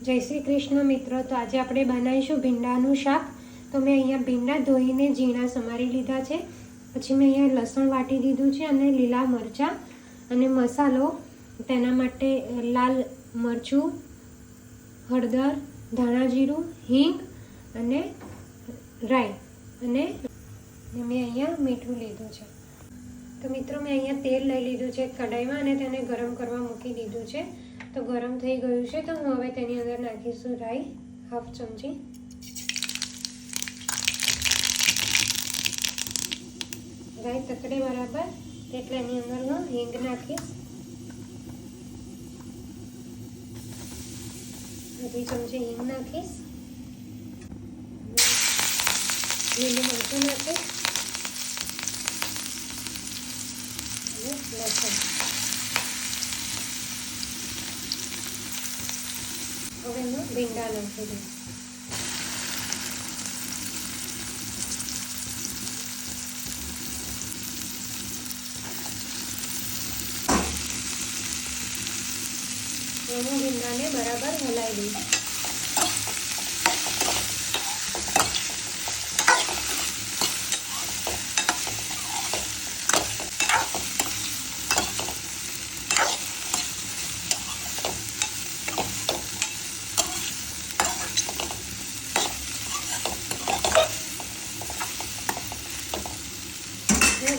जय श्री कृष्ण मित्रों। तो आज આપણે બનાવીશું ભીંડાનું શાક। તો મેં અહીંયા ભીંડા ધોઈને ઝીણા સમારી લીધા છે। પછી મેં અહીંયા લસણ વાટી દીધું છે અને લીલા મરચાં અને મસાલો તેના માટે લાલ મરચું, હળદર, ધાણા જીરું, હિંગ અને રાઈ અને મેં અહીંયા મીઠું લીધું છે। તો મિત્રો મેં અહીંયા તેલ લઈ લીધું છે કઢાઈમાં અને તેને ગરમ કરવા મૂકી દીધું છે। तो गरम थई गयुं छे। तो हूँ हवे तेनी अंदर नाखीशुं राई हाफ चमची, राई तकड़े बराबर एटले एनी अंदर हूँ हींग नाखीश, अधी चमची हींग नाखीश, લીલું મરચું નાખીશ અને લસણ। હવે હું ભીંડા નાખી દઈશ। હું ભીંડાને બરાબર હલાવી દઈશ।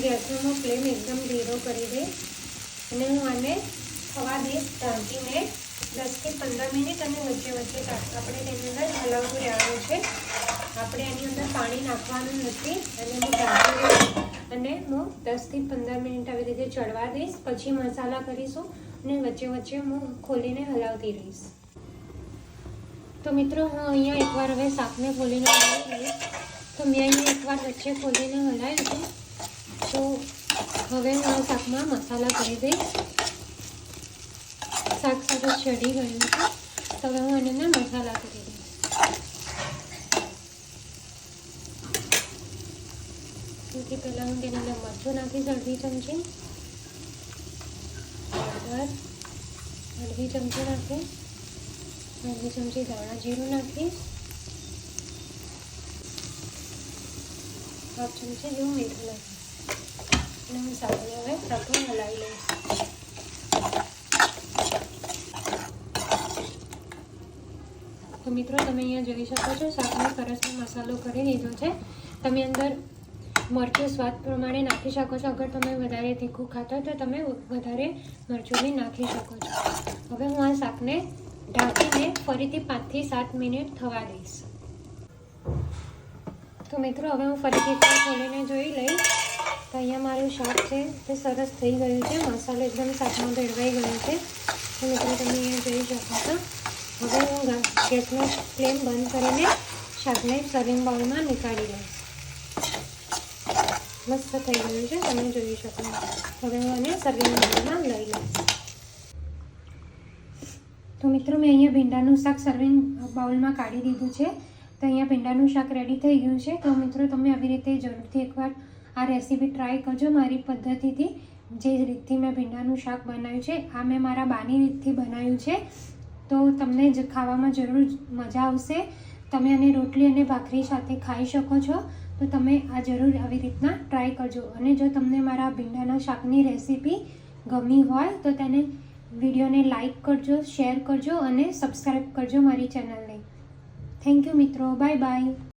गैसनो फ्लेम एकदम धीरो करी दे અને હું આને થવા દઈશ ઢાંકીને 10 થી 15 મિનિટ અને વચ્ચે વચ્ચે આપણે તેની અંદર હલાવતું રહેવાનું છે। આપણે આની અંદર પાણી નાખવાનું નથી અને હું ઢાંકી અને હું 10 થી 15 મિનિટ આવી રીતે ચડવા દઈશ। પછી મસાલા કરીશું અને વચ્ચે વચ્ચે હું ખોલીને હલાવતી રહીશ। તો મિત્રો હું અહીંયા એકવાર હવે શાકને ખોલીને હલાવી દઈશ। તો મેં અહીંયા એકવાર વચ્ચે ખોલીને હલાવ્યું છે। तो हवे हूँ आ शाक में मसाला करी दईश। शाक सरस चढ़ी गयुं है तो हवे हूँ आने मसाला करी दईश। सौथी पहला हूँ तेनी अंदर मरचुं नाखीश अर्धी चमची, हळदर अर्धी चमची नाखीश, अर्धी चमची धाणा जीरुं नाखीश, हाफ चमची जेवुं मीठुं नाखीश। साथे हवे प्रथम हलावी लईश। तो मित्रों तमे अहींया जोई शको छो शाकने सरस मसालो करी दीधो छे। तमे अंदर मरचुं स्वाद प्रमाणे नाखी शको छो। अगर तमे वधारे तीखुं खाता हो तो तमे वधारे मरचुं बी नाखी शको छो। हवे हूँ आ शाकने ढांकीने फरीथी 5 થી 7 मिनिट थवा दईश। तो मित्रों हवे हूँ फरीथी एकવાર खोलीने जोई लईश। तो अहींया मारुं शाक है ते सरस थई गयुं छे। मसालो एकदम शाकमां भेळवाई गयो छे। तो मित्रों तमे अहींया जोई शको छो। हवे हूँ गैसनो फ्लेम बंद करीने शाकने सर्विंग बाउल में निकाળી लईश। मस्त थई गयुं छे तमे जोई शको। हवे हूँ आने सर्विंग बाउल में लई लईश। तो मित्रों मैं अहींया भींडानुं शाक सर्विंग बाउल में काढी दीधुं छे। तो अहींया भींडानुं शाक रेडी थई गयुं छे। तो मित्रों तमे आवी रीते जरूरथी एकवार आ रेसिपी ट्राय करजो मारी पद्धतिथी। जे रीतथी मैं भींडानुं शाक बनाव्युं छे आ मैं मारा बानी रीतथी बनाव्युं छे। तो तमने ज खावामां जरूर मजा आवशे। तमे आने रोटली अने भाखरी साथे खाई शको छो। तो तमे आ जरूर आवी रीतना ट्राय करजो। अने जो तमने मारा भींडाना शाकनी रेसिपी गमी होय तो तेने विडियोने लाइक करजो, शेर करजो अने सब्सक्राइब करजो मारी चेनलने। थैंक यू मित्रों, बाय बाय।